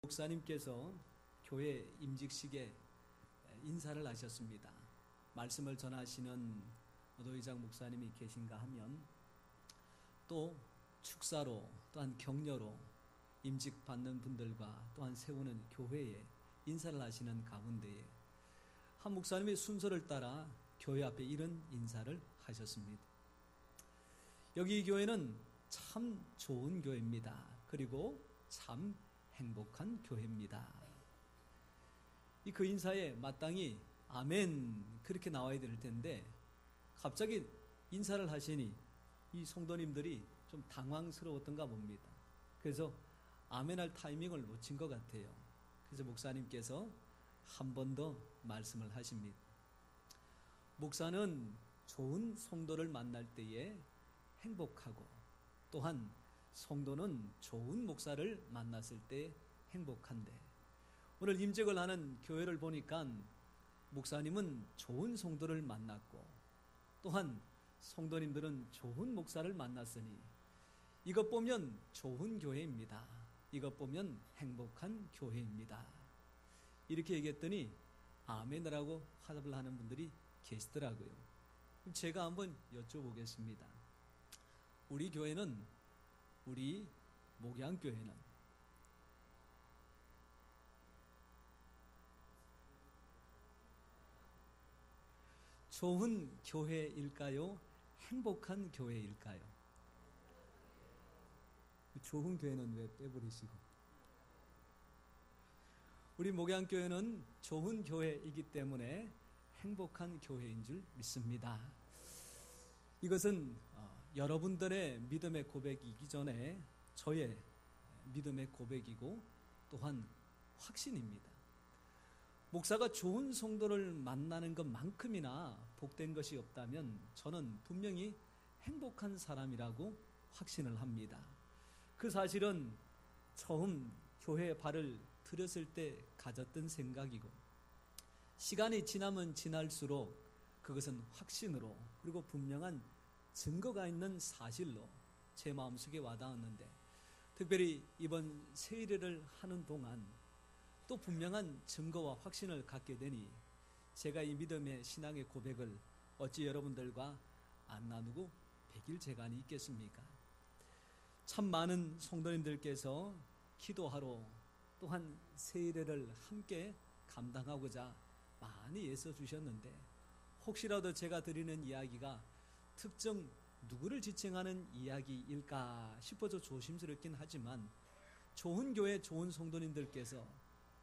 목사님께서 교회 임직식에 인사를 하셨습니다. 말씀을 전하시는 노회장 목사님이 계신가 하면 또 축사로 또한 격려로 임직 받는 분들과 또한 세우는 교회에 인사를 하시는 가운데에 한 목사님의 순서를 따라 교회 앞에 이런 인사를 하셨습니다. 여기 이 교회는 참 좋은 교회입니다. 그리고 참 행복한 교회입니다. 그 인사에 마땅히 아멘 그렇게 나와야 될 텐데 갑자기 인사를 하시니 이 성도님들이 좀 당황스러웠던가 봅니다. 그래서 아멘할 타이밍을 놓친 것 같아요. 그래서 목사님께서 한 번 더 말씀을 하십니다. 목사는 좋은 성도를 만날 때에 행복하고 또한 성도는 좋은 목사를 만났을 때 행복한데 오늘 임직을 하는 교회를 보니까 목사님은 좋은 성도를 만났고 또한 성도님들은 좋은 목사를 만났으니 이것 보면 좋은 교회입니다. 이것 보면 행복한 교회입니다. 이렇게 얘기했더니 아멘이라고 화답을 하는 분들이 계시더라고요. 제가 한번 여쭤보겠습니다. 우리 교회는 우리 목양교회는 좋은 교회일까요? 행복한 교회일까요? 좋은 교회는 왜 빼버리시고? 우리 목양교회는 좋은 교회이기 때문에 행복한 교회인 줄 믿습니다. 이것은 여러분들의 믿음의 고백이기 전에 저의 믿음의 고백이고 또한 확신입니다. 목사가 좋은 성도를 만나는 것만큼이나 복된 것이 없다면 저는 분명히 행복한 사람이라고 확신을 합니다. 그 사실은 처음 교회에 발을 들였을 때 가졌던 생각이고 시간이 지나면 지날수록 그것은 확신으로 그리고 분명한 증거가 있는 사실로 제 마음속에 와닿았는데 특별히 이번 세일을 하는 동안 또 분명한 증거와 확신을 갖게 되니 제가 이 믿음의 신앙의 고백을 어찌 여러분들과 안 나누고 백일재간이 있겠습니까? 참 많은 성도님들께서 기도하러 또한 세일을 함께 감당하고자 많이 애써 주셨는데 혹시라도 제가 드리는 이야기가 특정 누구를 지칭하는 이야기일까 싶어서 조심스럽긴 하지만 좋은 교회 좋은 성도님들께서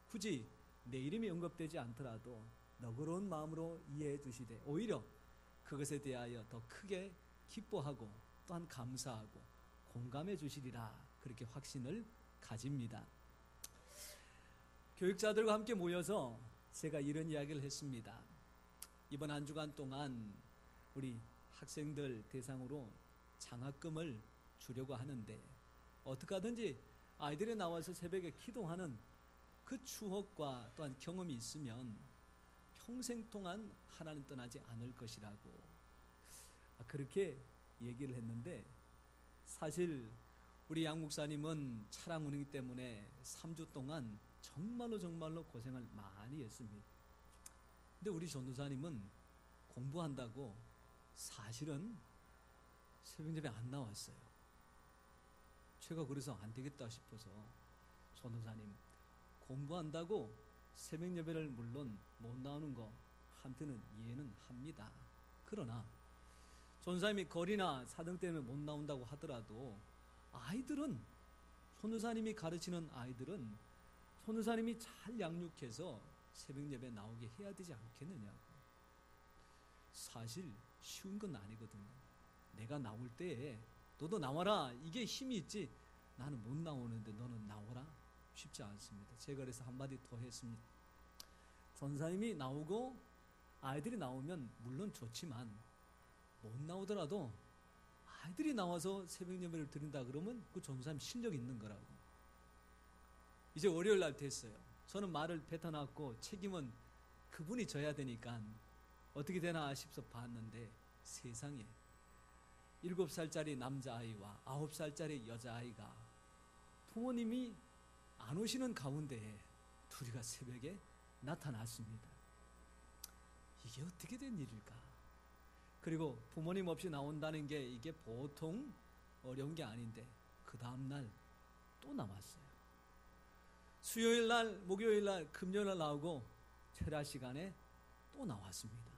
굳이 내 이름이 언급되지 않더라도 너그러운 마음으로 이해해 주시되 오히려 그것에 대하여 더 크게 기뻐하고 또한 감사하고 공감해 주시리라 그렇게 확신을 가집니다. 교육자들과 함께 모여서 제가 이런 이야기를 했습니다. 이번 한 주간 동안 우리 학생들 대상으로 장학금을 주려고 하는데 어떻게 하든지 아이들이 나와서 새벽에 기도하는 그 추억과 또한 경험이 있으면 평생 동안 하나는 떠나지 않을 것이라고 그렇게 얘기를 했는데 사실 우리 양 목사님은 차량 운행 때문에 3주 동안 정말로 고생을 많이 했습니다. 근데 우리 전도사님은 공부한다고 사실은 새벽예배 안 나왔어요. 제가 그래서 안 되겠다 싶어서 전도사님 공부한다고 새벽예배를 물론 못 나오는 거 한편은 이해는 합니다. 그러나 전도사님이 거리나 사정 때문에 못 나온다고 하더라도 아이들은 전도사님이 가르치는 아이들은 전도사님이 잘 양육해서 새벽예배 나오게 해야 되지 않겠느냐고. 사실 쉬운 건 아니거든요. 내가 나올 때에 너도 나와라 이게 힘이 있지 나는 못 나오는데 너는 나오라 쉽지 않습니다. 제가 그래서 한마디 더 했습니다. 전사님이 나오고 아이들이 나오면 물론 좋지만 못 나오더라도 아이들이 나와서 새벽 예배를 드린다 그러면 그 전사님 실력 있는 거라고. 이제 월요일 날 됐어요. 저는 말을 뱉어놨고 책임은 그분이 져야 되니까 어떻게 되나 싶어서 봤는데 세상에 7살짜리 남자아이와 9살짜리 여자아이가 부모님이 안 오시는 가운데 둘이가 새벽에 나타났습니다. 이게 어떻게 된 일일까? 그리고 부모님 없이 나온다는 게 이게 보통 어려운 게 아닌데 그 다음날 또 나왔어요. 수요일날, 목요일날, 금요일날 나오고 철야 시간에 또 나왔습니다.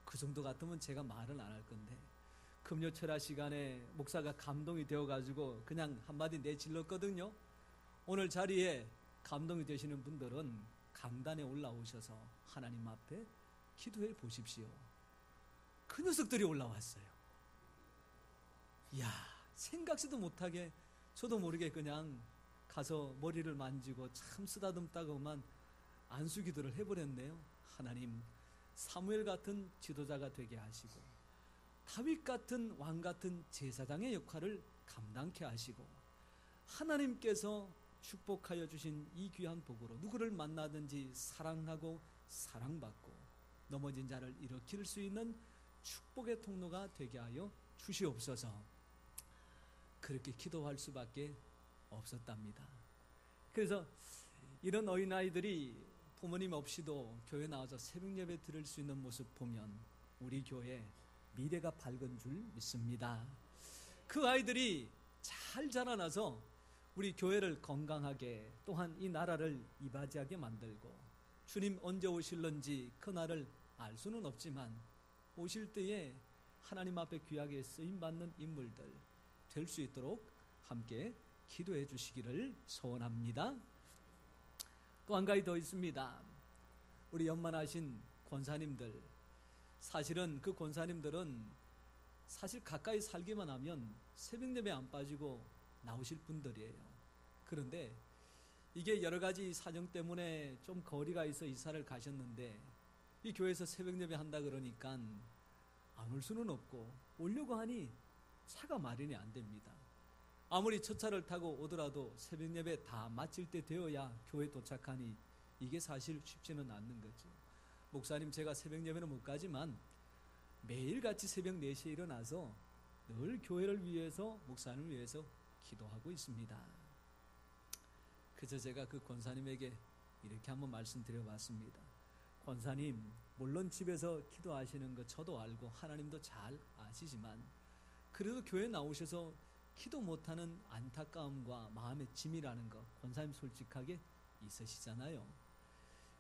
그 정도 같으면 제가 말은 안 할 건데 금요 철야 시간에 목사가 감동이 되어가지고 그냥 한마디 내질렀거든요. 오늘 자리에 감동이 되시는 분들은 강단에 올라오셔서 하나님 앞에 기도해 보십시오. 그 녀석들이 올라왔어요. 이야, 생각지도 못하게 저도 모르게 그냥 가서 머리를 만지고 참 쓰다듬다고만 안수기도를 해버렸네요. 하나님, 사무엘 같은 지도자가 되게 하시고 다윗 같은 왕 같은 제사장의 역할을 감당케 하시고 하나님께서 축복하여 주신 이 귀한 복으로 누구를 만나든지 사랑하고 사랑받고 넘어진 자를 일으킬 수 있는 축복의 통로가 되게 하여 주시옵소서. 그렇게 기도할 수밖에 없었답니다. 그래서 이런 어린아이들이 부모님 없이도 교회 나와서 새벽 예배 드릴 수 있는 모습 보면 우리 교회 미래가 밝은 줄 믿습니다. 그 아이들이 잘 자라나서 우리 교회를 건강하게 또한 이 나라를 이바지하게 만들고 주님 언제 오실런지 그 날을 알 수는 없지만 오실 때에 하나님 앞에 귀하게 쓰임받는 인물들 될 수 있도록 함께 기도해 주시기를 소원합니다. 또 한 가지 더 있습니다. 우리 연만하신 권사님들, 사실은 그 권사님들은 사실 가까이 살기만 하면 새벽 예배 안 빠지고 나오실 분들이에요. 그런데 이게 여러 가지 사정 때문에 좀 거리가 있어 이사를 가셨는데 이 교회에서 새벽 예배 한다 그러니까 안 올 수는 없고 오려고 하니 차가 마련이 안 됩니다. 아무리 첫 차를 타고 오더라도 새벽 예배 다 마칠 때 되어야 교회 도착하니 이게 사실 쉽지는 않는 거죠. 목사님, 제가 새벽 예배는 못 가지만 매일같이 새벽 4시에 일어나서 늘 교회를 위해서, 목사님을 위해서 기도하고 있습니다. 그저 제가 그 권사님에게 이렇게 한번 말씀드려봤습니다. 권사님, 물론 집에서 기도하시는 거 저도 알고 하나님도 잘 아시지만 그래도 교회 나오셔서 기도 못하는 안타까움과 마음의 짐이라는 거 권사님 솔직하게 있으시잖아요.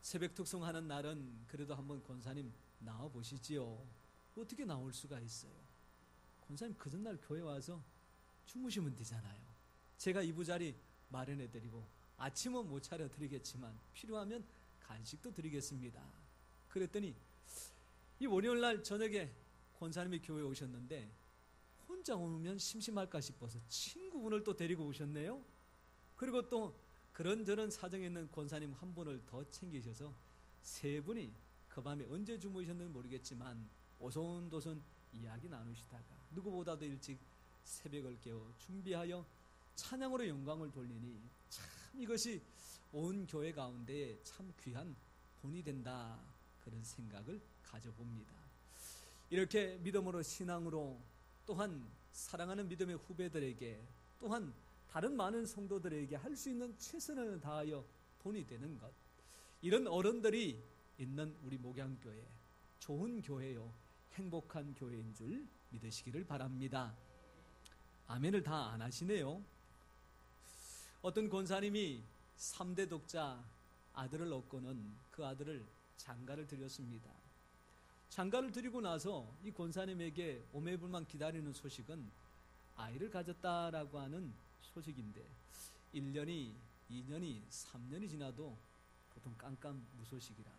새벽 특송하는 날은 그래도 한번 권사님 나와 보시지요. 어떻게 나올 수가 있어요? 권사님 그 전날 교회 와서 주무시면 되잖아요. 제가 이부자리 마련해드리고 아침은 못 차려드리겠지만 필요하면 간식도 드리겠습니다. 그랬더니 이 월요일날 저녁에 권사님이 교회에 오셨는데 혼자 오면 심심할까 싶어서 친구분을 또 데리고 오셨네요. 그리고 또 그런저런 사정에 있는 권사님 한 분을 더 챙기셔서 세 분이 그 밤에 언제 주무셨는지 모르겠지만 오손도손 이야기 나누시다가 누구보다도 일찍 새벽을 깨워 준비하여 찬양으로 영광을 돌리니 참 이것이 온 교회 가운데 참 귀한 본이 된다, 그런 생각을 가져봅니다. 이렇게 믿음으로 신앙으로 또한 사랑하는 믿음의 후배들에게 또한 다른 많은 성도들에게 할 수 있는 최선을 다하여 본이 되는 것, 이런 어른들이 있는 우리 목양교회 좋은 교회요 행복한 교회인 줄 믿으시기를 바랍니다. 아멘을 다 안 하시네요. 어떤 권사님이 3대 독자 아들을 얻고는 그 아들을 장가를 드렸습니다. 장가를 드리고 나서 이 권사님에게 오매불만 기다리는 소식은 아이를 가졌다라고 하는 소식인데 1년이, 2년이, 3년이 지나도 보통 깜깜무소식이라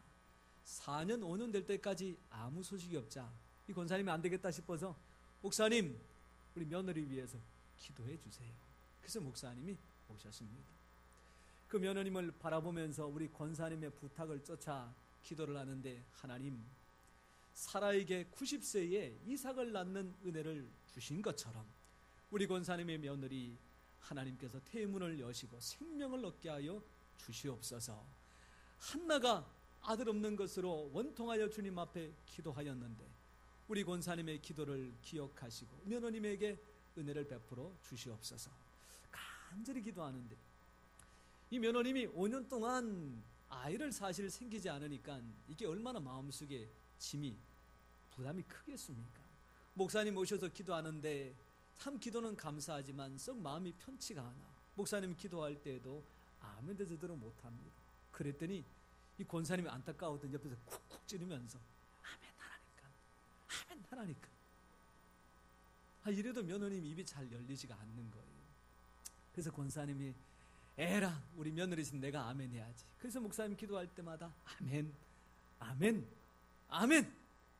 4년, 5년 될 때까지 아무 소식이 없자 이 권사님이 안 되겠다 싶어서 목사님, 우리 며느리 위해서 기도해 주세요. 그래서 목사님이 오셨습니다. 그 며느님을 바라보면서 우리 권사님의 부탁을 쫓아 기도를 하는데 하나님, 사라에게 90세에 이삭을 낳는 은혜를 주신 것처럼 우리 권사님의 며느리 하나님께서 태문을 여시고 생명을 얻게 하여 주시옵소서. 한나가 아들 없는 것으로 원통하여 주님 앞에 기도하였는데 우리 권사님의 기도를 기억하시고 며느님에게 은혜를 베풀어 주시옵소서. 간절히 기도하는데 이 며느님이 5년 동안 아이를 사실 생기지 않으니까 이게 얼마나 마음속에 짐이 부담이 크겠습니까? 목사님 오셔서 기도하는데 참 기도는 감사하지만 썩 마음이 편치가 않아. 목사님 기도할 때에도 아멘도 제대로 못합니다. 그랬더니 이 권사님이 안타까웠던 옆에서 쿡쿡 찌르면서 아멘 하라니까, 아멘 하라니까. 이래도 며느님 입이 잘 열리지가 않는 거예요. 그래서 권사님이 에라, 우리 며느리신 내가 아멘 해야지. 그래서 목사님 기도할 때마다 아멘, 아멘, 아멘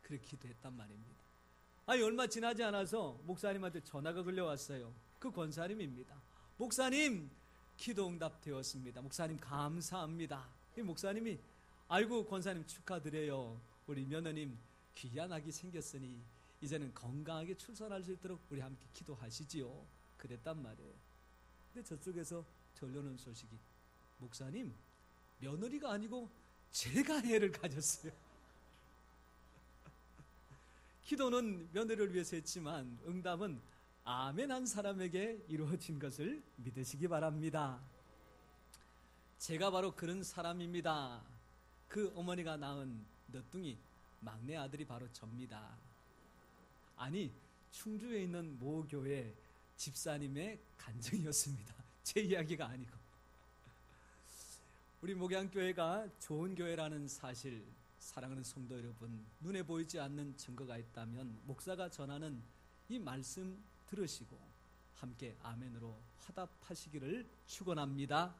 그렇게 기도했단 말입니다. 얼마 지나지 않아서 목사님한테 전화가 걸려왔어요. 그 권사님입니다. 목사님, 기도 응답 되었습니다. 목사님 감사합니다. 이 목사님이 아이고 권사님 축하드려요. 우리 며느님 귀한 아기 생겼으니 이제는 건강하게 출산할 수 있도록 우리 함께 기도하시지요. 그랬단 말이에요. 근데 저쪽에서 들려오는 소식이 목사님, 며느리가 아니고 제가 애를 가졌어요. 기도는 며느리를 위해서 했지만 응답은 아멘 한 사람에게 이루어진 것을 믿으시기 바랍니다. 제가 바로 그런 사람입니다. 그 어머니가 낳은 너뚱이 막내 아들이 바로 접니다. 아니, 충주에 있는 모 교회 집사님의 간증이었습니다. 제 이야기가 아니고. 우리 목양교회가 좋은 교회라는 사실, 사랑하는 성도 여러분, 눈에 보이지 않는 증거가 있다면 목사가 전하는 이 말씀 들으시고 함께 아멘으로 화답하시기를 축원합니다.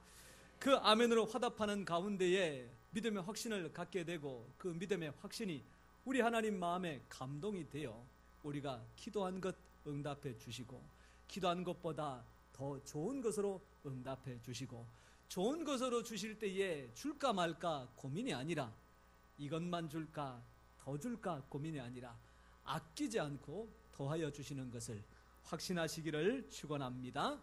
그 아멘으로 화답하는 가운데에 믿음의 확신을 갖게 되고 그 믿음의 확신이 우리 하나님 마음에 감동이 되어 우리가 기도한 것 응답해 주시고 기도한 것보다 더 좋은 것으로 응답해 주시고 좋은 것으로 주실 때에 줄까 말까 고민이 아니라 이것만 줄까 더 줄까 고민이 아니라 아끼지 않고 더하여 주시는 것을 확신하시기를 축원합니다.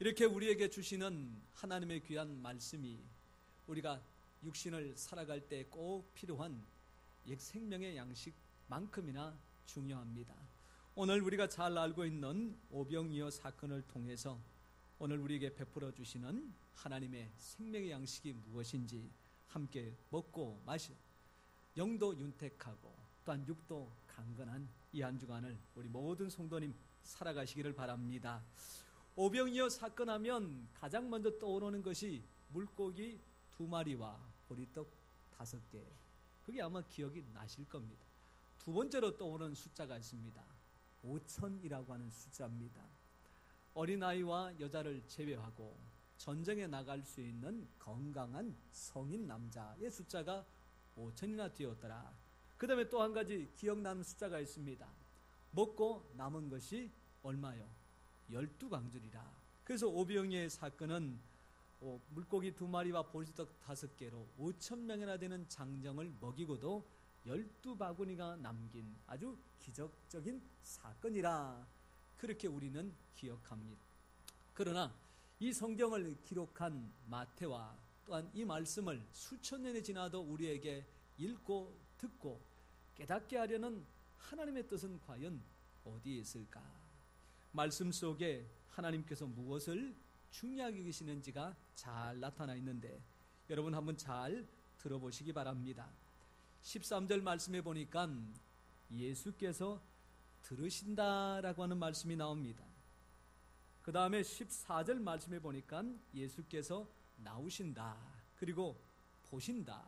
이렇게 우리에게 주시는 하나님의 귀한 말씀이 우리가 육신을 살아갈 때 꼭 필요한 옛 생명의 양식만큼이나 중요합니다. 오늘 우리가 잘 알고 있는 오병이어 사건을 통해서 오늘 우리에게 베풀어 주시는 하나님의 생명의 양식이 무엇인지 함께 먹고 마셔 영도 윤택하고 또한 육도 강건한 이 한 주간을 우리 모든 성도님 살아가시기를 바랍니다. 오병이어 사건 하면 가장 먼저 떠오르는 것이 물고기 2마리와 보리떡 5개. 그게 아마 기억이 나실 겁니다. 두 번째로 떠오르는 숫자가 있습니다. 5,000이라고 하는 숫자입니다. 어린아이와 여자를 제외하고 전쟁에 나갈 수 있는 건강한 성인 남자의 숫자가 5,000이나 되었더라. 그 다음에 또 한 가지 기억나는 숫자가 있습니다. 먹고 남은 것이 얼마요? 12광줄이라. 그래서 오병이어의 사건은 물고기 2마리와 보리떡 5개로 5,000명이나 되는 장정을 먹이고도 12바구니가 남긴 아주 기적적인 사건이라 그렇게 우리는 기억합니다. 그러나 이 성경을 기록한 마태와 또한 이 말씀을 수천 년이 지나도 우리에게 읽고 듣고 깨닫게 하려는 하나님의 뜻은 과연 어디에 있을까? 말씀 속에 하나님께서 무엇을 중요하게 여기시는지가 잘 나타나 있는데 여러분 한번 잘 들어보시기 바랍니다. 13절 말씀에 보니까 예수께서 들으신다라고 하는 말씀이 나옵니다. 그 다음에 14절 말씀에 보니까 예수께서 나오신다. 그리고 보신다.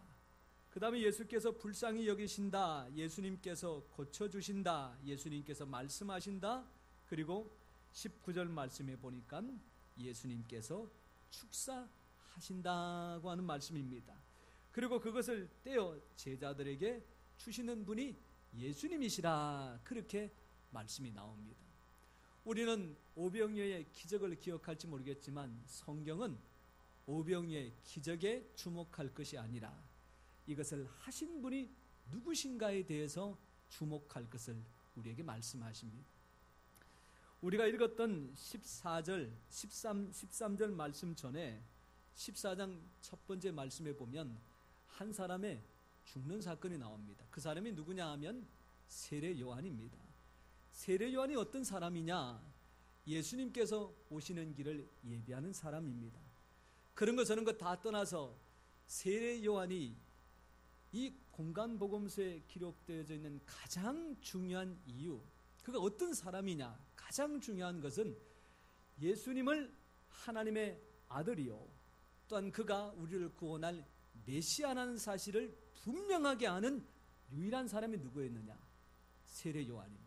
그 다음에 예수께서 불쌍히 여기신다. 예수님께서 고쳐주신다. 예수님께서 말씀하신다. 그리고 19절 말씀에 보니까 예수님께서 축사하신다고 하는 말씀입니다. 그리고 그것을 떼어 제자들에게 주시는 분이 예수님이시라. 그렇게 말씀이 나옵니다. 우리는 오병이어의 기적을 기억할지 모르겠지만 성경은 오병이어의 기적에 주목할 것이 아니라 이것을 하신 분이 누구신가에 대해서 주목할 것을 우리에게 말씀하십니다. 우리가 읽었던 14절, 13절 말씀 전에 14장 첫 번째 말씀에 보면 한 사람의 죽는 사건이 나옵니다. 그 사람이 누구냐 하면 세례 요한입니다. 세례 요한이 어떤 사람이냐? 예수님께서 오시는 길을 예비하는 사람입니다. 그런 거 저런 거 다 떠나서 세례 요한이 이 공간 복음서에 기록되어져 있는 가장 중요한 이유, 그가 어떤 사람이냐, 가장 중요한 것은 예수님을 하나님의 아들이요, 또한 그가 우리를 구원할 메시아라는 사실을 분명하게 아는 유일한 사람이 누구였느냐? 세례 요한입니다.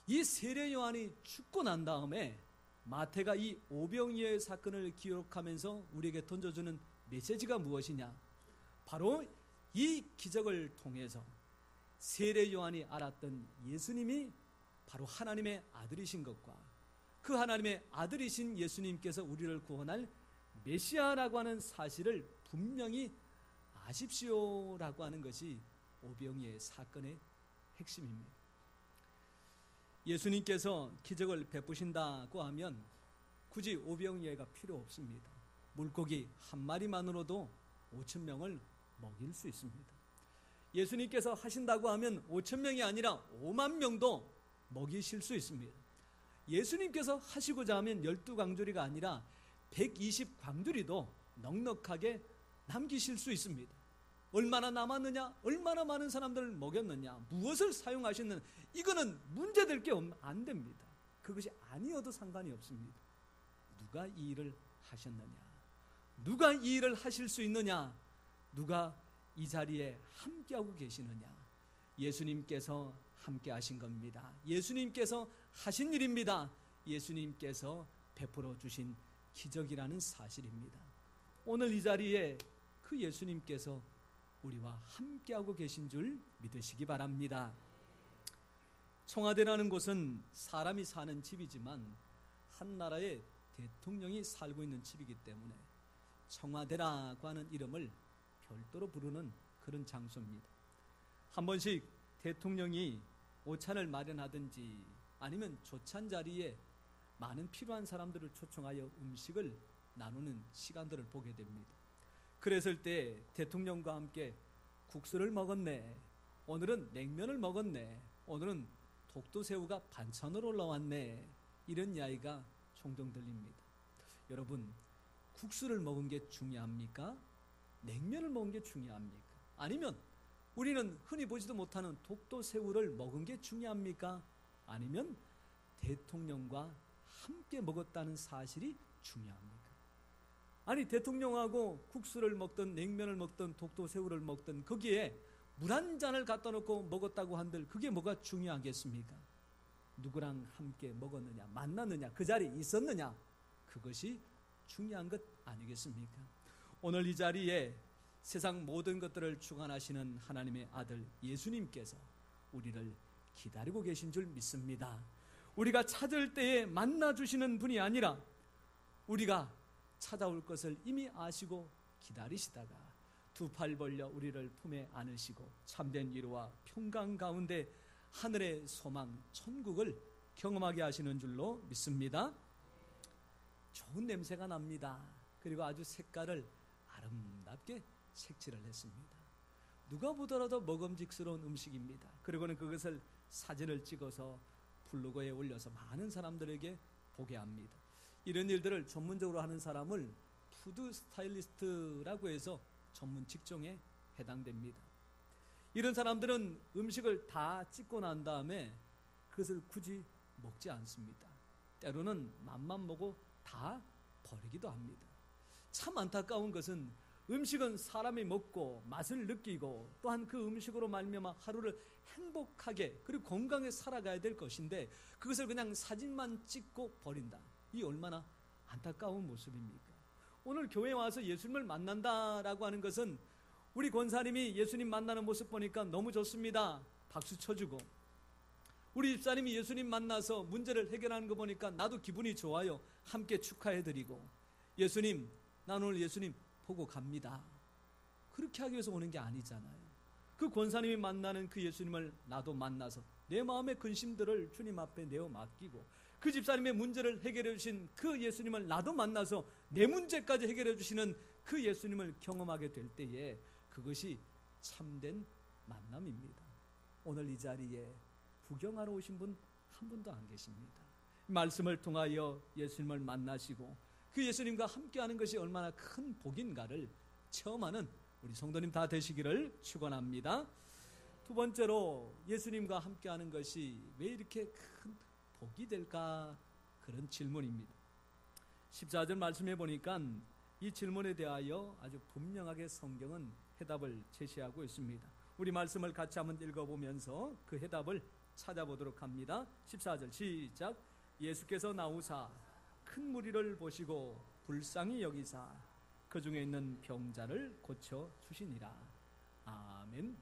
이 세례 요한이 죽고 난 다음에 마태가 이 오병이어의 사건을 기록하면서 우리에게 던져주는 메시지가 무엇이냐? 바로 이 기적을 통해서 세례 요한이 알았던 예수님이 바로 하나님의 아들이신 것과 그 하나님의 아들이신 예수님께서 우리를 구원할 메시아라고 하는 사실을 분명히 아십시오라고 하는 것이 오병이어의 사건의 핵심입니다. 예수님께서 기적을 베푸신다고 하면 굳이 오병이어가 필요 없습니다. 물고기 한 마리만으로도 5천 명을 먹일 수 있습니다. 예수님께서 하신다고 하면 5천 명이 아니라 5만 명도 먹이실 수 있습니다. 예수님께서 하시고자 하면 12광주리가 아니라 120광주리도 넉넉하게 남기실 수 있습니다. 얼마나 남았느냐, 얼마나 많은 사람들을 먹였느냐, 무엇을 사용하셨느냐, 이거는 문제될 게 안 됩니다. 그것이 아니어도 상관이 없습니다. 누가 이 일을 하셨느냐, 누가 이 일을 하실 수 있느냐, 누가 이 자리에 함께하고 계시느냐. 예수님께서 함께 하신 겁니다. 예수님께서 하신 일입니다. 예수님께서 베풀어 주신 기적이라는 사실입니다. 오늘 이 자리에 그 예수님께서 우리와 함께하고 계신 줄 믿으시기 바랍니다. 청와대라는 곳은 사람이 사는 집이지만 한 나라의 대통령이 살고 있는 집이기 때문에 청와대라고 하는 이름을 별도로 부르는 그런 장소입니다. 한 번씩 대통령이 오찬을 마련하든지 아니면 조찬 자리에 많은 필요한 사람들을 초청하여 음식을 나누는 시간들을 보게 됩니다. 그랬을 때 대통령과 함께 국수를 먹었네, 오늘은 냉면을 먹었네, 오늘은 독도새우가 반찬으로 올라왔네, 이런 이야기가 종종 들립니다. 여러분, 국수를 먹은 게 중요합니까? 냉면을 먹은 게 중요합니까? 아니면 우리는 흔히 보지도 못하는 독도새우를 먹은 게 중요합니까? 아니면 대통령과 함께 먹었다는 사실이 중요합니까? 아니, 대통령하고 국수를 먹든 냉면을 먹든 독도새우를 먹든 거기에 물 한 잔을 갖다 놓고 먹었다고 한들 그게 뭐가 중요하겠습니까? 누구랑 함께 먹었느냐, 만났느냐, 그 자리에 있었느냐, 그것이 중요한 것 아니겠습니까? 오늘 이 자리에 세상 모든 것들을 주관하시는 하나님의 아들 예수님께서 우리를 기다리고 계신 줄 믿습니다. 우리가 찾을 때에 만나주시는 분이 아니라 우리가 찾아올 것을 이미 아시고 기다리시다가 두 팔 벌려 우리를 품에 안으시고 참된 위로와 평강 가운데 하늘의 소망 천국을 경험하게 하시는 줄로 믿습니다. 좋은 냄새가 납니다. 그리고 아주 색깔을 아름답게 색칠을 했습니다. 누가 보더라도 먹음직스러운 음식입니다. 그리고는 그것을 사진을 찍어서 블로그에 올려서 많은 사람들에게 보게 합니다. 이런 일들을 전문적으로 하는 사람을 푸드 스타일리스트라고 해서 전문 직종에 해당됩니다. 이런 사람들은 음식을 다 찍고 난 다음에 그것을 굳이 먹지 않습니다. 때로는 맛만 보고 다 버리기도 합니다. 참 안타까운 것은 음식은 사람이 먹고 맛을 느끼고 또한 그 음식으로 말미암아 하루를 행복하게 그리고 건강하게 살아가야 될 것인데 그것을 그냥 사진만 찍고 버린다. 이 얼마나 안타까운 모습입니까? 오늘 교회에 와서 예수님을 만난다라고 하는 것은 우리 권사님이 예수님 만나는 모습 보니까 너무 좋습니다. 박수 쳐주고, 우리 집사님이 예수님 만나서 문제를 해결하는 거 보니까 나도 기분이 좋아요. 함께 축하해드리고, 예수님, 난 오늘 예수님 보고 갑니다. 그렇게 하기 위해서 오는 게 아니잖아요. 그 권사님이 만나는 그 예수님을 나도 만나서 내 마음의 근심들을 주님 앞에 내어 맡기고, 그 집사님의 문제를 해결해 주신 그 예수님을 나도 만나서 내 문제까지 해결해 주시는 그 예수님을 경험하게 될 때에 그것이 참된 만남입니다. 오늘 이 자리에 구경하러 오신 분 한 분도 안 계십니다. 말씀을 통하여 예수님을 만나시고 그 예수님과 함께하는 것이 얼마나 큰 복인가를 체험하는 우리 성도님 다 되시기를 축원합니다. 두 번째로 예수님과 함께하는 것이 왜 이렇게 큰 복이 될까? 그런 질문입니다. 14절 말씀해 보니까 이 질문에 대하여 아주 분명하게 성경은 해답을 제시하고 있습니다. 우리 말씀을 같이 한번 읽어보면서 그 해답을 찾아보도록 합니다. 14절 시작. 예수께서 나오사 큰 무리를 보시고 불쌍히 여기사 그 중에 있는 병자를 고쳐 주시니라. 아멘.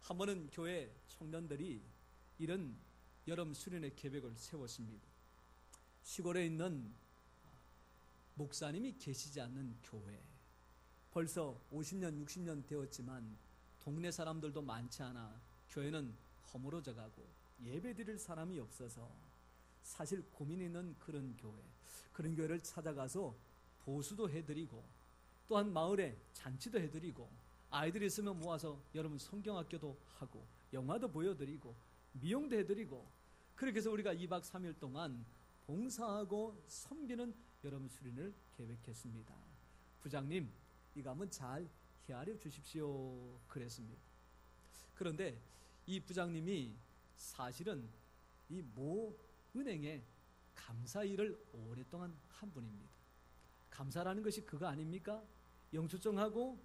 한 번은 교회 청년들이 이런 여름 수련회 계획을 세웠습니다. 시골에 있는 목사님이 계시지 않는 교회, 벌써 50년 60년 되었지만 동네 사람들도 많지 않아 교회는 허물어져 가고 예배 드릴 사람이 없어서 사실 고민이 있는 그런 교회, 그런 교회를 찾아가서 보수도 해드리고 또한 마을에 잔치도 해드리고 아이들이 있으면 모아서 여러분 성경학교도 하고 영화도 보여드리고 미용도 해드리고 그렇게 해서 우리가 2박 3일 동안 봉사하고 섬기는 여름 수련을 계획했습니다. 부장님, 이거 한번 잘 헤아려 주십시오. 그랬습니다. 그런데 이 부장님이 사실은 이 모 은행에 감사 일을 오랫동안 한 분입니다. 감사라는 것이 그거 아닙니까? 영수증하고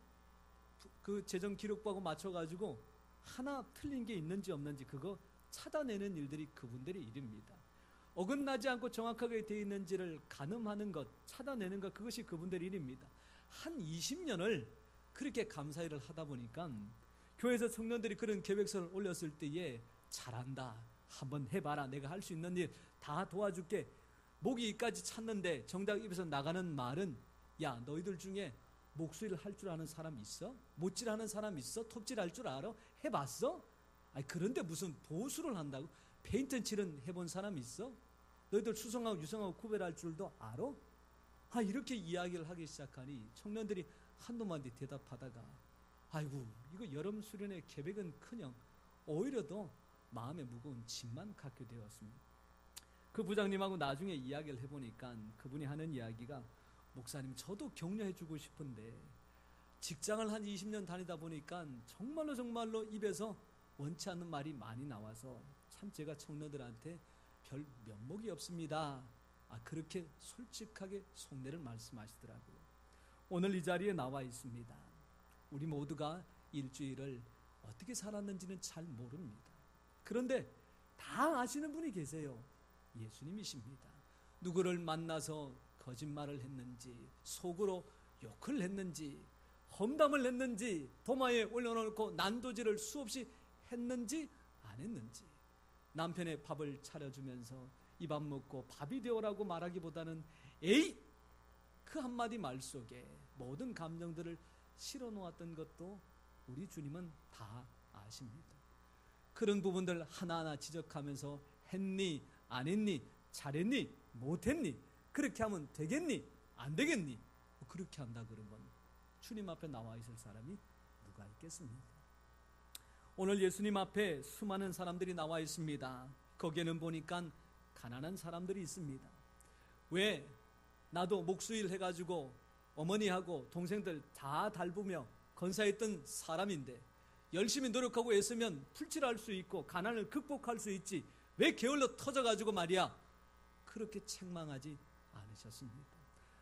그 재정 기록부하고 맞춰가지고 하나 틀린 게 있는지 없는지 그거 찾아내는 일들이 그분들의 일입니다. 어긋나지 않고 정확하게 되어 있는지를 가늠하는 것, 찾아내는 것, 그것이 그분들의 일입니다. 한 20년을 그렇게 감사 일을 하다 보니까 교회에서 청년들이 그런 계획서를 올렸을 때에 잘한다, 한번 해봐라, 내가 할 수 있는 일 다 도와줄게, 목이 이까지 찼는데 정작 입에서 나가는 말은 야, 너희들 중에 목수일 할 줄 아는 사람 있어? 못질 하는 사람 있어? 톱질 할 줄 알아? 해봤어? 아니, 그런데 무슨 보수를 한다고? 페인트 칠은 해본 사람 있어? 너희들 수성하고 유성하고 구별할 줄도 알아? 이렇게 이야기를 하기 시작하니 청년들이 한두 마디 대답하다가 아이고, 이거 여름 수련회 계획은커녕 오히려 더 마음에 무거운 짐만 갖게 되었습니다. 그 부장님하고 나중에 이야기를 해보니까 그분이 하는 이야기가 목사님, 저도 격려해 주고 싶은데 직장을 한 20년 다니다 보니까 정말로 입에서 원치 않는 말이 많이 나와서 참 제가 청년들한테 별 면목이 없습니다. 그렇게 솔직하게 속내를 말씀하시더라고요. 오늘 이 자리에 나와 있습니다. 우리 모두가 일주일을 어떻게 살았는지는 잘 모릅니다. 그런데 다 아시는 분이 계세요. 예수님이십니다. 누구를 만나서 거짓말을 했는지, 속으로 욕을 했는지, 험담을 했는지, 도마에 올려놓고 난도질을 수없이 했는지 안 했는지, 남편의 밥을 차려주면서 이 밥 먹고 밥이 되어라고 말하기보다는 에이! 그 한마디 말 속에 모든 감정들을 실어놓았던 것도 우리 주님은 다 아십니다. 그런 부분들 하나하나 지적하면서 했니? 안 했니? 잘했니? 못했니? 그렇게 하면 되겠니? 안 되겠니? 그렇게 한다 그러면 주님 앞에 나와 있을 사람이 누가 있겠습니까? 오늘 예수님 앞에 수많은 사람들이 나와 있습니다. 거기에는 보니까 가난한 사람들이 있습니다. 왜? 나도 목수일 해가지고 어머니하고 동생들 다 달부며 건사했던 사람인데 열심히 노력하고 애쓰면 풀칠할 수 있고 가난을 극복할 수 있지, 왜 게을러 터져가지고 말이야, 그렇게 책망하지 않으셨습니다.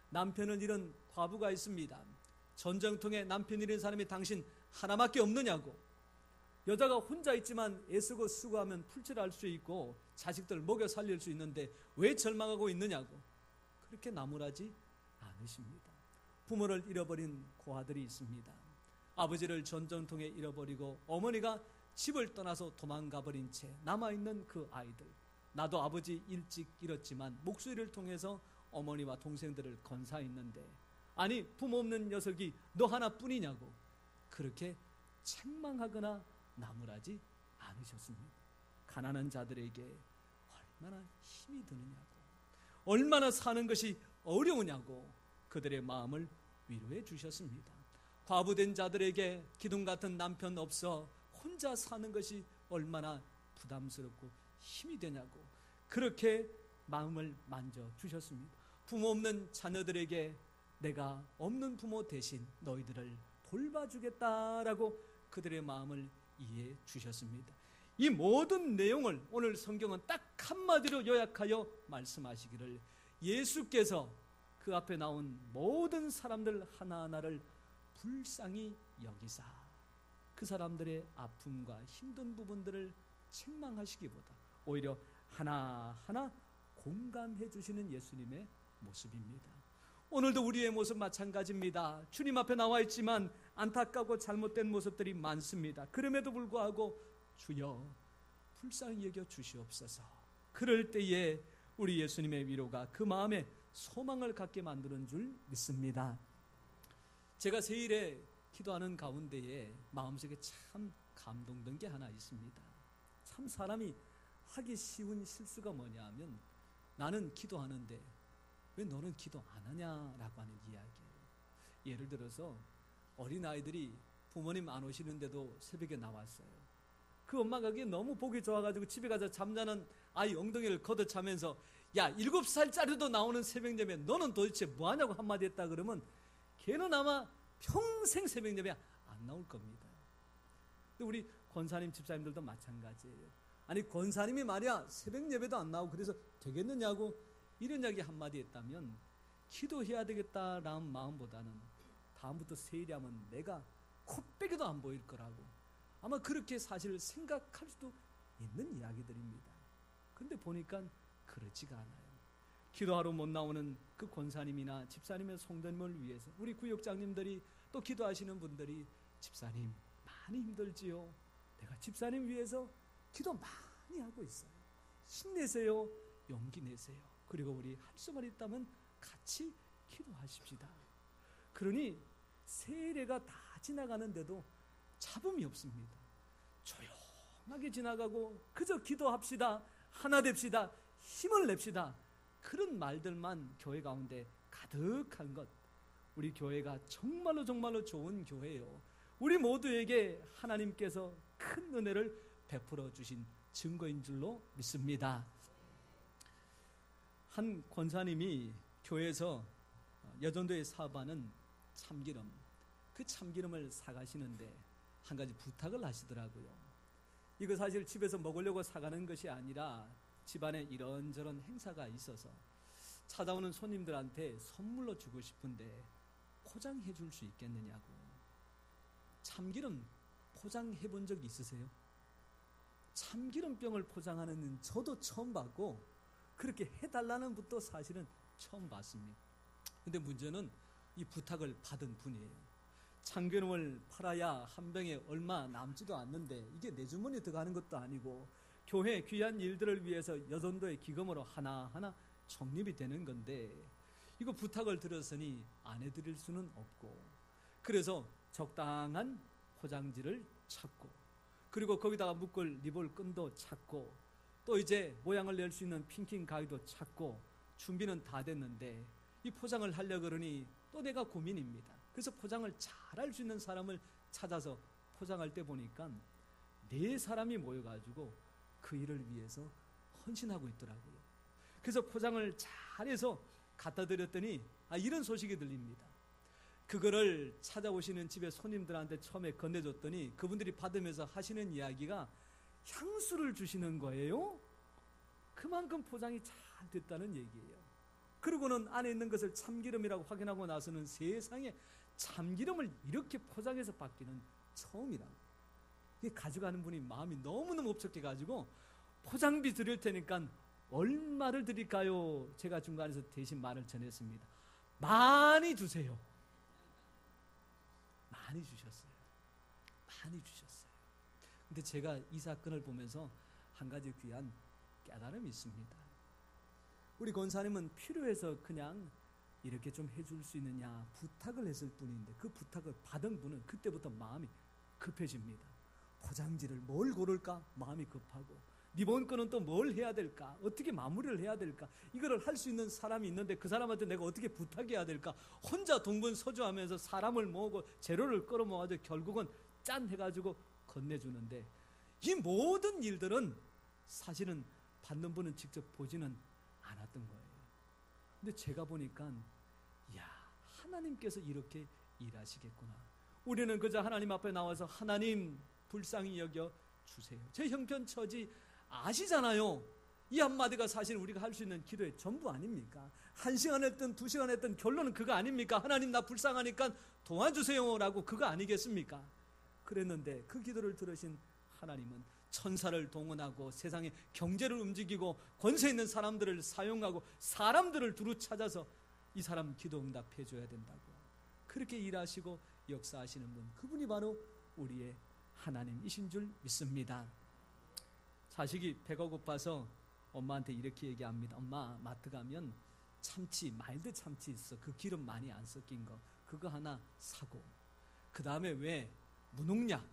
남편은 이런 과부가 있습니다. 전쟁통에 남편 잃은 사람이 당신 하나밖에 없느냐고, 여자가 혼자 있지만 애쓰고 수고하면 풀칠할 수 있고 자식들 먹여 살릴 수 있는데 왜 절망하고 있느냐고 그렇게 나무라지 않으십니다. 부모를 잃어버린 고아들이 있습니다. 아버지를 전쟁통에 잃어버리고 어머니가 집을 떠나서 도망가 버린 채 남아있는 그 아이들, 나도 아버지 일찍 잃었지만 목수일을 통해서 어머니와 동생들을 건사했는데 아니 부모 없는 녀석이 너 하나뿐이냐고 그렇게 책망하거나 나무라지 않으셨습니다. 가난한 자들에게 얼마나 힘이 드느냐고, 얼마나 사는 것이 어려우냐고 그들의 마음을 위로해 주셨습니다. 과부된 자들에게 기둥 같은 남편 없어 혼자 사는 것이 얼마나 부담스럽고 힘이 되냐고 그렇게 마음을 만져 주셨습니다. 부모 없는 자녀들에게 내가 없는 부모 대신 너희들을 돌봐주겠다라고 그들의 마음을 이해해 주셨습니다. 이 모든 내용을 오늘 성경은 딱 한마디로 요약하여 말씀하시기를, 예수께서 그 앞에 나온 모든 사람들 하나하나를 불쌍히 여기사 그 사람들의 아픔과 힘든 부분들을 책망하시기보다 오히려 하나하나 공감해 주시는 예수님의 모습입니다. 오늘도 우리의 모습 마찬가지입니다. 주님 앞에 나와 있지만 안타깝고 잘못된 모습들이 많습니다. 그럼에도 불구하고 주여 불쌍히 여겨 주시옵소서. 그럴 때에 우리 예수님의 위로가 그 마음에 소망을 갖게 만드는 줄 믿습니다. 제가 세일에 기도하는 가운데에 마음속에 참 감동된 게 하나 있습니다. 참 사람이 하기 쉬운 실수가 뭐냐 하면, 나는 기도하는데 왜 너는 기도 안 하냐라고 하는 이야기예요. 예를 들어서 어린아이들이 부모님 안 오시는데도 새벽에 나왔어요. 그 엄마가 그게 너무 보기 좋아가지고 집에 가서 잠자는 아이 엉덩이를 걷어차면서 야, 7살짜리도 나오는 새벽 예배 너는 도대체 뭐하냐고 한마디 했다 그러면 걔는 아마 평생 새벽 예배 안 나올 겁니다. 근데 우리 권사님 집사님들도 마찬가지예요. 아니 권사님이 말이야 새벽 예배도 안 나오고 그래서 되겠느냐고 이런 이야기 한마디 했다면 기도해야 되겠다라는 마음보다는 다음부터 세일이 하면 내가 코빼기도 안 보일 거라고 아마 그렇게 사실 생각할 수도 있는 이야기들입니다. 그런데 보니까 그렇지가 않아요. 기도하러 못 나오는 그 권사님이나 집사님의 성도님을 위해서 우리 구역장님들이 또 기도하시는 분들이 집사님 많이 힘들지요. 내가 집사님 위해서 기도 많이 하고 있어요. 힘내세요. 용기 내세요. 그리고 우리 할 수만 있다면 같이 기도하십시다. 그러니 세례가 다 지나가는데도 잡음이 없습니다. 조용하게 지나가고 그저 기도합시다. 하나 됩시다. 힘을 냅시다. 그런 말들만 교회 가운데 가득한 것, 우리 교회가 정말로 정말로 좋은 교회예요. 우리 모두에게 하나님께서 큰 은혜를 베풀어 주신 증거인 줄로 믿습니다. 한 권사님이 교회에서 여전도에 사업하는 참기름, 그 참기름을 사가시는데 한 가지 부탁을 하시더라고요. 이거 사실 집에서 먹으려고 사가는 것이 아니라 집안에 이런저런 행사가 있어서 찾아오는 손님들한테 선물로 주고 싶은데 포장해 줄 수 있겠느냐고. 참기름 포장해 본 적 있으세요? 참기름병을 포장하는 저도 처음 봤고 그렇게 해달라는 분도 사실은 처음 봤습니다. 근데 문제는 이 부탁을 받은 분이에요. 참기름을 팔아야 한 병에 얼마 남지도 않는데 이게 내 주머니에 들어가는 것도 아니고 교회 귀한 일들을 위해서 여전도의 기금으로 하나하나 적립이 되는 건데 이거 부탁을 들었으니 안 해드릴 수는 없고, 그래서 적당한 포장지를 찾고 그리고 거기다가 묶을 리볼 끈도 찾고 또 이제 모양을 낼 수 있는 핑킹 가위도 찾고 준비는 다 됐는데 이 포장을 하려고 그러니 또 내가 고민입니다. 그래서 포장을 잘할 수 있는 사람을 찾아서 포장할 때 보니까 4사람이 모여가지고 그 일을 위해서 헌신하고 있더라고요. 그래서 포장을 잘해서 갖다 드렸더니 이런 소식이 들립니다. 그거를 찾아오시는 집에 손님들한테 처음에 건네줬더니 그분들이 받으면서 하시는 이야기가 향수를 주시는 거예요. 그만큼 포장이 잘 됐다는 얘기예요. 그러고는 안에 있는 것을 참기름이라고 확인하고 나서는 세상에 참기름을 이렇게 포장해서 받기는 처음이라고. 이게 가져가는 분이 마음이 너무너무 업적해가지고 포장비 드릴 테니까 얼마를 드릴까요? 제가 중간에서 대신 말을 전했습니다. 많이 주세요. 많이 주셨어요. 많이 주셨어요. 근데 제가 이 사건을 보면서 한 가지 귀한 깨달음이 있습니다. 우리 권사님은 필요해서 그냥 이렇게 좀 해줄 수 있느냐 부탁을 했을 뿐인데 그 부탁을 받은 분은 그때부터 마음이 급해집니다. 포장지를 뭘 고를까 마음이 급하고 리본 끈은 또 뭘 해야 될까 어떻게 마무리를 해야 될까 이거를 할 수 있는 사람이 있는데 그 사람한테 내가 어떻게 부탁해야 될까 혼자 동분서주하면서 사람을 모으고 재료를 끌어모아서 결국은 짠 해가지고 건네주는데 이 모든 일들은 사실은 받는 분은 직접 보지는 않았던 거예요. 근데 제가 보니까 야, 하나님께서 이렇게 일하시겠구나. 우리는 그저 하나님 앞에 나와서 하나님 불쌍히 여겨 주세요. 제 형편처지 아시잖아요. 이 한마디가 사실 우리가 할 수 있는 기도의 전부 아닙니까? 1시간 했든 2시간 했든 결론은 그거 아닙니까? 하나님 나 불쌍하니까 도와주세요 라고 그거 아니겠습니까? 그랬는데 그 기도를 들으신 하나님은 천사를 동원하고 세상의 경제를 움직이고 권세 있는 사람들을 사용하고 사람들을 두루 찾아서 이 사람 기도 응답해 줘야 된다고 그렇게 일하시고 역사하시는 분, 그분이 바로 우리의 하나님이신 줄 믿습니다. 자식이 배가 고파서 엄마한테 이렇게 얘기합니다. 엄마, 마트 가면 참치, 마일드 참치 있어. 그 기름 많이 안 섞인 거 그거 하나 사고, 그 다음에 왜 무농약,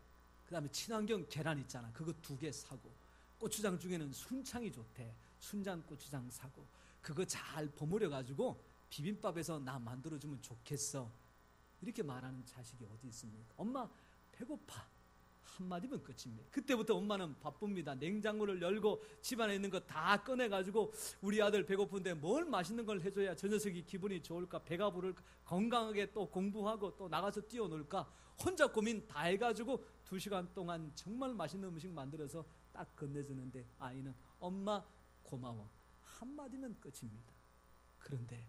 그 다음에 친환경 계란 있잖아. 그거 2개 사고, 고추장 중에는 순창이 좋대. 순장 고추장 사고, 그거 잘 버무려 가지고 비빔밥에서 나 만들어주면 좋겠어. 이렇게 말하는 자식이 어디 있습니까? 엄마 배고파 한마디면 끝입니다. 그때부터 엄마는 바쁩니다. 냉장고를 열고 집안에 있는 거 다 꺼내가지고 우리 아들 배고픈데 뭘 맛있는 걸 해줘야 저 녀석이 기분이 좋을까, 배가 부를까, 건강하게 또 공부하고 또 나가서 뛰어놀까, 혼자 고민 다 해가지고 2시간 동안 정말 맛있는 음식 만들어서 딱 건네주는데 아이는 엄마 고마워 한마디면 끝입니다. 그런데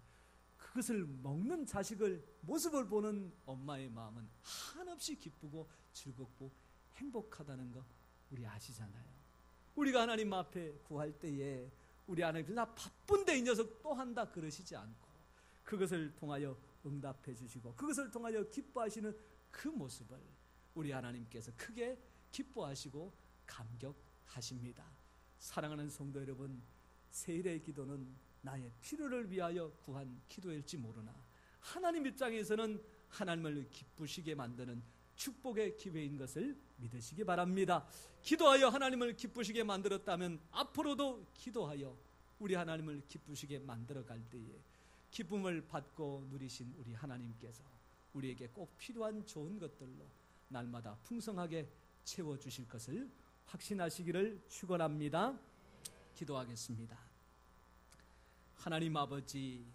그것을 먹는 자식을 모습을 보는 엄마의 마음은 한없이 기쁘고 즐겁고 행복하다는 거 우리 아시잖아요. 우리가 하나님 앞에 구할 때에 우리 하나님께서 나 바쁜데 이 녀석 또 한다 그러시지 않고 그것을 통하여 응답해 주시고 그것을 통하여 기뻐하시는 그 모습을 우리 하나님께서 크게 기뻐하시고 감격하십니다. 사랑하는 성도 여러분, 세일의 기도는 나의 필요를 위하여 구한 기도일지 모르나 하나님 입장에서는 하나님을 기쁘시게 만드는 축복의 기회인 것을 믿으시기 바랍니다. 기도하여 하나님을 기쁘시게 만들었다면 앞으로도 기도하여 우리 하나님을 기쁘시게 만들어갈 때에 기쁨을 받고 누리신 우리 하나님께서 우리에게 꼭 필요한 좋은 것들로 날마다 풍성하게 채워주실 것을 확신하시기를 축원합니다. 기도하겠습니다. 하나님 아버지,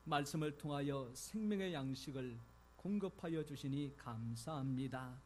말씀을 통하여 생명의 양식을 공급하여 주시니 감사합니다.